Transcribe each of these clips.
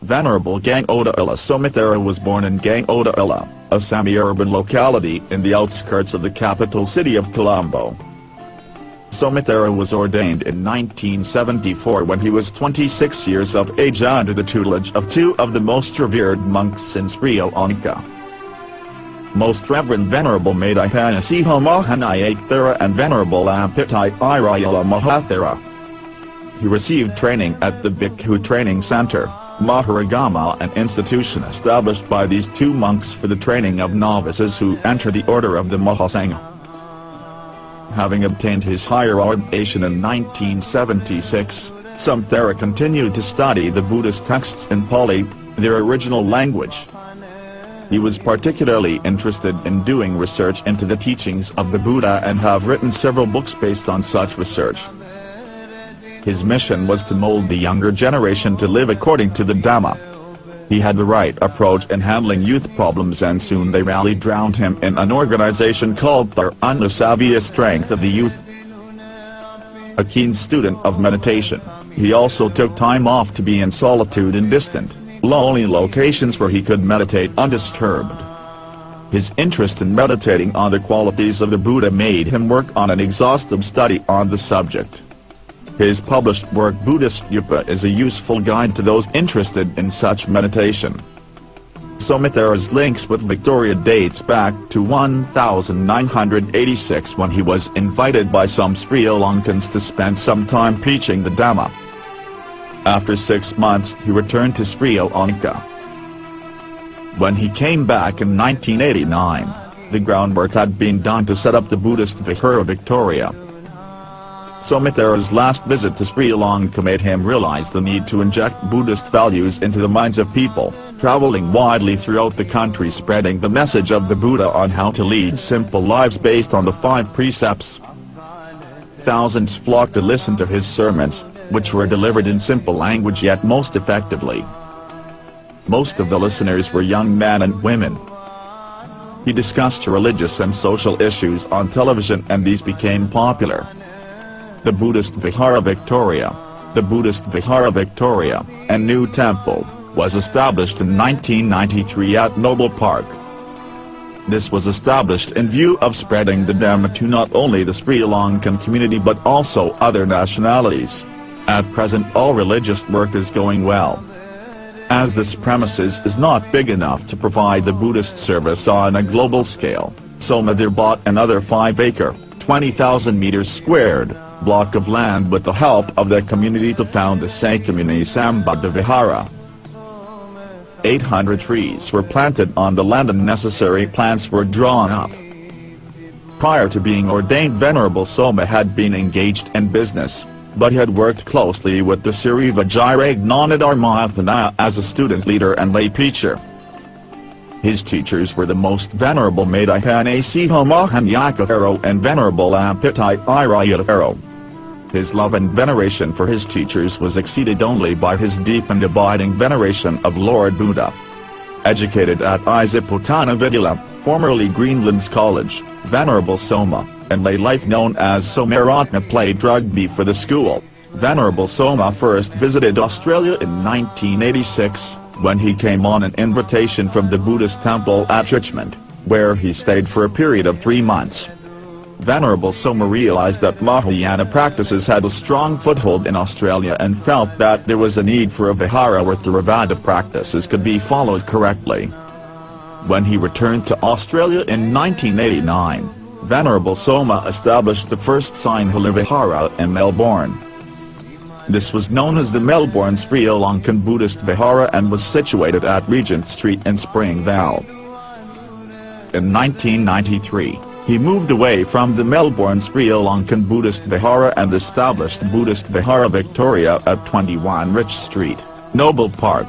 Venerable Gangodawilla Soma Thero was born in Gangodawilla, a semi-urban locality in the outskirts of the capital city of Colombo. Soma Thero was ordained in 1974 when he was 26 years of age under the tutelage of two of the most revered monks in Sri Lanka. Most Reverend Venerable Ven Soma Thero and Venerable Gangodawilla Thero. He received training at the Bhikkhu Training Center, Maharagama, an institution established by these two monks for the training of novices who enter the order of the Mahasangha. Having obtained his higher ordination in 1976, Soma Thero continued to study the Buddhist texts in Pali, their original language. He was particularly interested in doing research into the teachings of the Buddha and have written several books based on such research. His mission was to mold the younger generation to live according to the Dhamma. He had the right approach in handling youth problems, and soon they rallied round him in an organization called the Anusavya Strength of the Youth. A keen student of meditation, he also took time off to be in solitude in distant, lonely locations where he could meditate undisturbed. His interest in meditating on the qualities of the Buddha made him work on an exhaustive study on the subject. His published work Buddhist Yupa is a useful guide to those interested in such meditation. Soma Thero's links with Victoria dates back to 1986 when he was invited by some Sri Lankans to spend some time preaching the Dhamma. After 6 months he returned to Sri Lanka. When he came back in 1989, the groundwork had been done to set up the Buddhist Vihara Victoria. Soma Thero's last visit to Sri Lanka made him realize the need to inject Buddhist values into the minds of people, traveling widely throughout the country spreading the message of the Buddha on how to lead simple lives based on the 5 precepts. Thousands flocked to listen to his sermons, which were delivered in simple language yet most effectively. Most of the listeners were young men and women. He discussed religious and social issues on television and these became popular. The Buddhist Vihara Victoria, and new temple, was established in 1993 at Noble Park. This was established in view of spreading the Dhamma to not only the Sri Lankan community but also other nationalities. At present all religious work is going well. As this premises is not big enough to provide the Buddhist service on a global scale, Soma Thero bought another 5-acre, 20,000 meters squared, block of land with the help of the community to found the Sankamuni Sambhadha Vihara. 800 trees were planted on the land and necessary plants were drawn up. Prior to being ordained, Venerable Soma had been engaged in business, but he had worked closely with the Sri Vajragnanadharma as a student leader and lay preacher. His teachers were the Most Venerable Ven Soma Thero and Venerable Gangodawilla Thero. His love and veneration for his teachers was exceeded only by his deep and abiding veneration of Lord Buddha. Educated at Isiputana Vidula, formerly Greenlands College, Venerable Soma, and lay life known as Somaratna played rugby for the school. Venerable Soma first visited Australia in 1986, when he came on an invitation from the Buddhist temple at Richmond, where he stayed for a period of 3 months. Venerable Soma realized that Mahayana practices had a strong foothold in Australia and felt that there was a need for a vihara where Theravada practices could be followed correctly. When he returned to Australia in 1989, Venerable Soma established the first Sinhala Vihara in Melbourne. This was known as the Melbourne Sri Lankan Buddhist Vihara and was situated at Regent Street in Springvale. In 1993, he moved away from the Melbourne Sri Lankan Buddhist Vihara and established Buddhist Vihara Victoria at 21 Rich Street, Noble Park.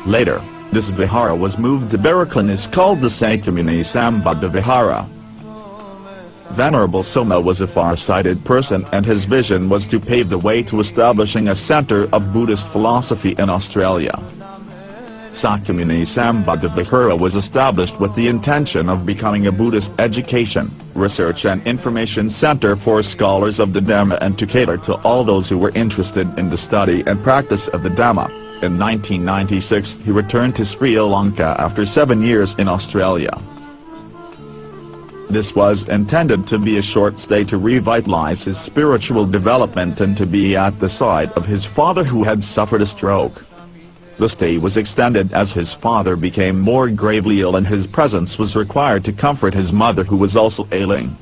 Later, this vihara was moved to Berwick and is called the Sankamuni Sambhadha Vihara. Venerable Soma was a far-sighted person and his vision was to pave the way to establishing a center of Buddhist philosophy in Australia. Sankamuni Sambhadha Vihara was established with the intention of becoming a Buddhist education, research and information center for scholars of the Dhamma and to cater to all those who were interested in the study and practice of the Dhamma. In 1996 he returned to Sri Lanka after 7 years in Australia. This was intended to be a short stay to revitalize his spiritual development and to be at the side of his father who had suffered a stroke. The stay was extended as his father became more gravely ill and his presence was required to comfort his mother who was also ailing.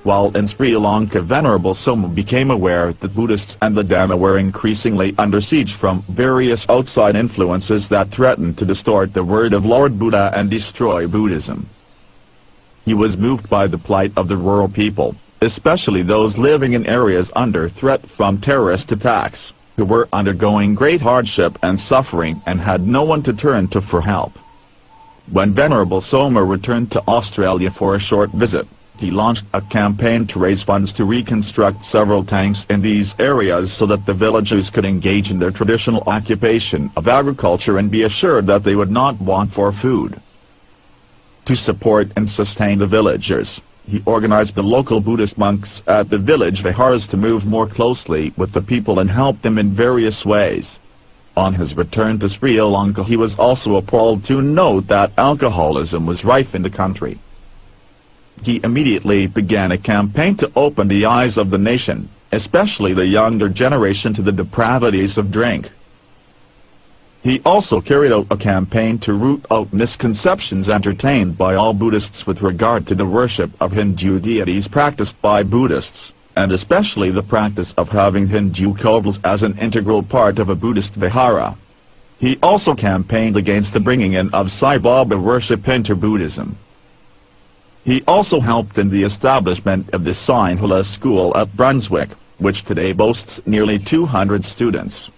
While in Sri Lanka, Venerable Soma became aware that Buddhists and the Dhamma were increasingly under siege from various outside influences that threatened to distort the word of Lord Buddha and destroy Buddhism. He was moved by the plight of the rural people, especially those living in areas under threat from terrorist attacks, who were undergoing great hardship and suffering and had no one to turn to for help. When Venerable Soma returned to Australia for a short visit, he launched a campaign to raise funds to reconstruct several tanks in these areas so that the villagers could engage in their traditional occupation of agriculture and be assured that they would not want for food. To support and sustain the villagers, he organized the local Buddhist monks at the village viharas to move more closely with the people and help them in various ways. On his return to Sri Lanka, he was also appalled to note that alcoholism was rife in the country. He immediately began a campaign to open the eyes of the nation, especially the younger generation, to the depravities of drink. He also carried out a campaign to root out misconceptions entertained by all Buddhists with regard to the worship of Hindu deities practiced by Buddhists, and especially the practice of having Hindu kovilas as an integral part of a Buddhist vihara. He also campaigned against the bringing in of Sai Baba worship into Buddhism. He also helped in the establishment of the Sinhala school at Brunswick, which today boasts nearly 200 students.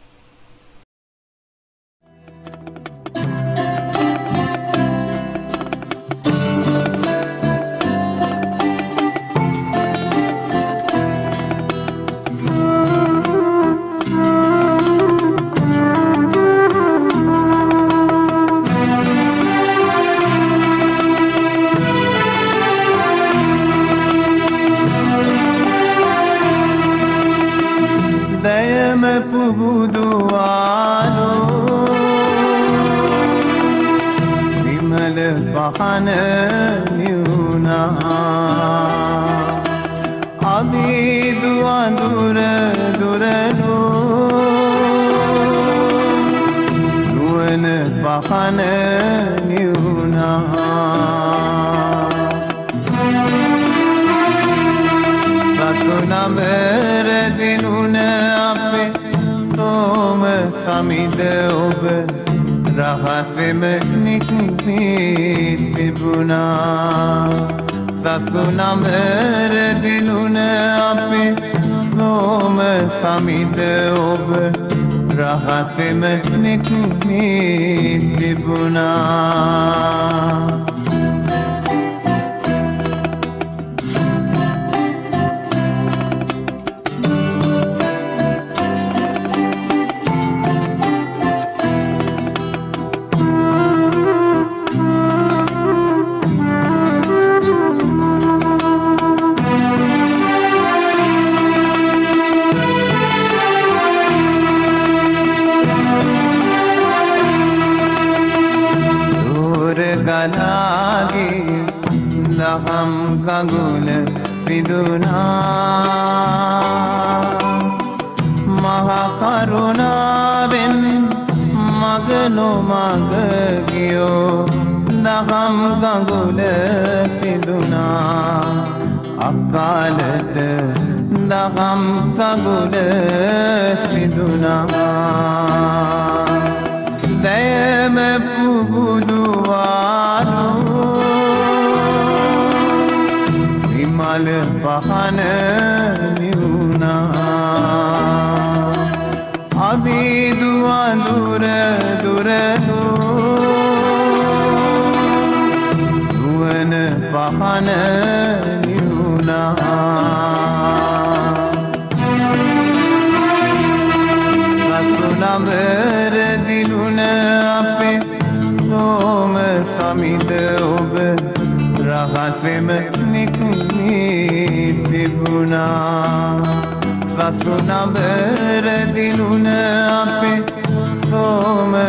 Soma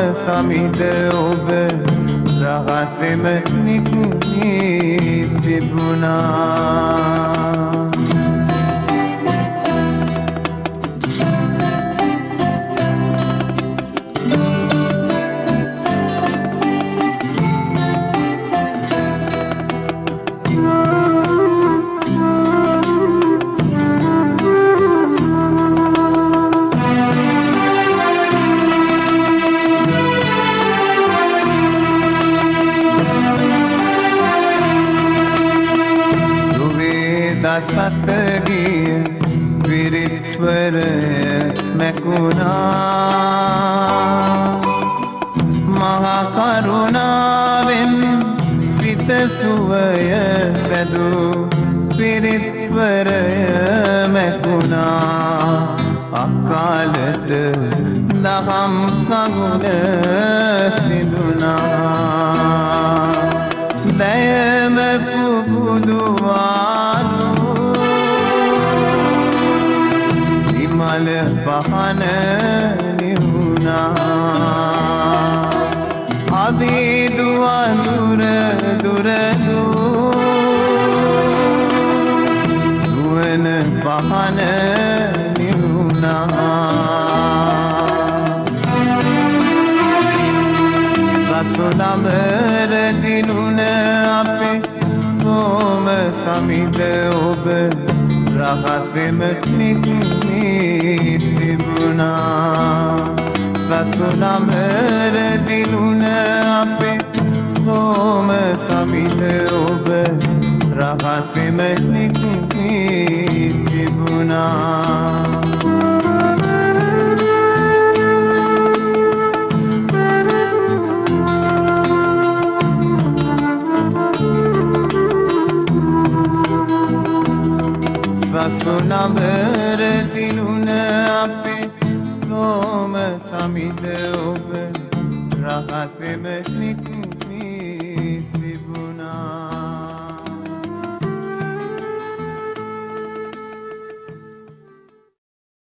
Thero Rahasem Nikni Vibuna Satgiya viritvaraya mekuna Mahakarunaven sita suvaya sadu viritvaraya mekuna Akalata daham kaguna siduna Dayama pubuduwanu Mal pahana nihuna Adi dua dura dura du Duan pahana nihuna Sasunamar diluna ape Soma Thero Rahasem nikni vibuna Sasunamar diluna ape Soma Thero Rahasem nikni vibuna Sasunamar diluna ape Soma Thero Rahasem nikni